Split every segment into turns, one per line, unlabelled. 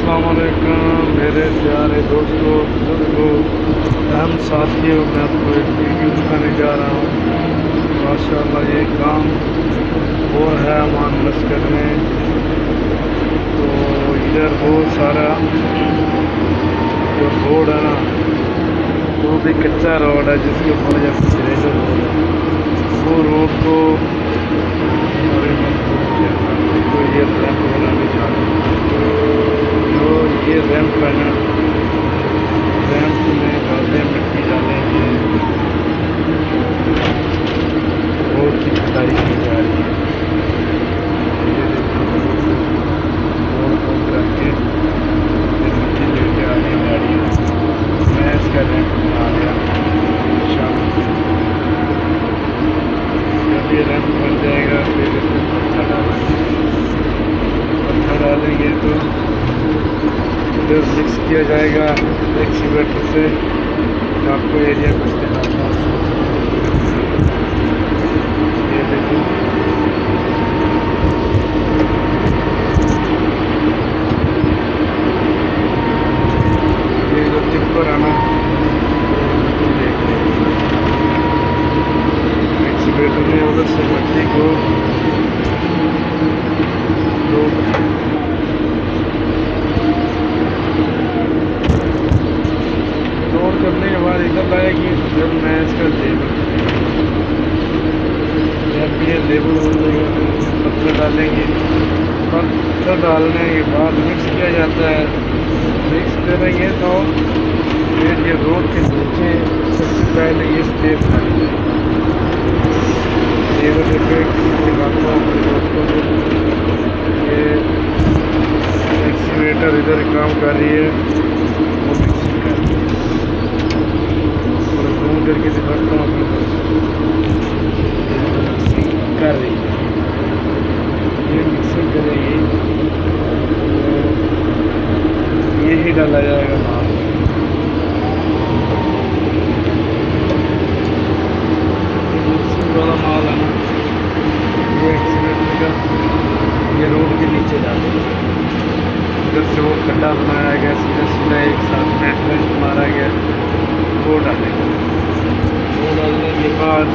अस्सलाम वालेकुम मेरे प्यारे दोस्तों बुजुर्गों अहम साथियों। मैं आपको एक वीडियो दिखाने जा रहा हूँ। माशाल्लाह ये काम हो रहा है अमान लश्कर में। तो इधर बहुत सारा जो रोड है ना वो भी कच्चा रोड है, जिसके ऊपर जैसे ग्रेजर रोड है वो रोड को तो ये रैंप बनाने जा रहे हैं। जो ये रैंप है ना, रैंप में गाड़ियाँ मिट्टी डालेंगे, रोड की खुदाई की जा रही है। ये देखो रोड को करके मिट्टी लेके आ रही गाड़ियाँ। मैं इसका रैंप बना लिया शाम जब ये रैंप बन जाएगा फिर इसमें पत्थर डालेंगे तो इधर मिक्स किया जाएगा एक्सीवेटर से। आपको एरिया कुछ दिखाता हूँ। ये देखो ये जो टिप्पर है ना एक्सीवेटर में उधर से मट्टी को लोड करने के बाद इधर लाएगी। जब मैं इसका लेबल जब ये लेबल हो जाएगा पत्थर डालेंगे। पत्थर डालने के बाद मिक्स किया जाता है। मिक्स करेंगे तो फिर ये रोड के नीचे सबसे पहले ये स्टेप डालेंगे। लेबर इफेक्ट दिखाता हूँ अपने दोस्तों को। ये एक्सीवेटर इधर काम कर रही है, वो मिक्सिंग कर रही है। और घूम करके दिखाता हूँ अपने मिक्सिंग कर रही है। ये मिक्सिंग करेगी तो ये ही डाला जाएगा माल। मिक्सिंग वाला माल है ना, ये एक्सीवेटर का ये रोड के नीचे डालेंगे। इधर से वो खड्डा बनाया गया, सीधा सीधा एक साथ मेट मारा गया, वो डालेंगे। वो डालने के बाद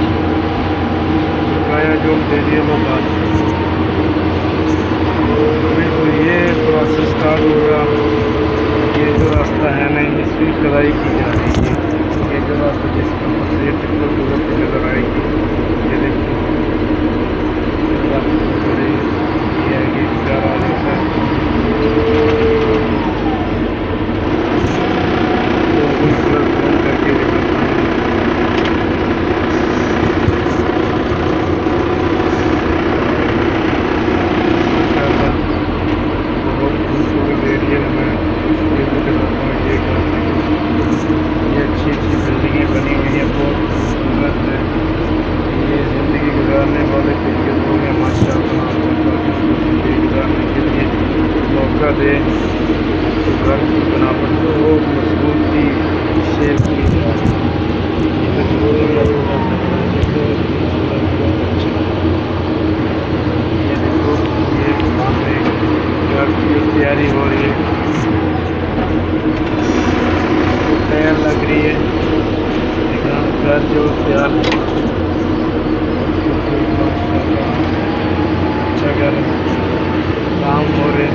बकाया जो दे दिए वो बात। तो अभी तो ये प्रोसेस स्टार्ट होगा। ये जो रास्ता है ना इसकी खुदाई की जा रही है। ये जो रास्ता जिसके ऊपर से टिप्पर गुजरती नजर आएगी, ये देखिए ये आगे जा रहा है। दे तो घर की बनावट को वो मजबूती शेप की जाए। ये देखो ये सामने घर की तैयारी हो रही है, तैयार लग रही है। घर जो तैयार अच्छा घर काम हो रहे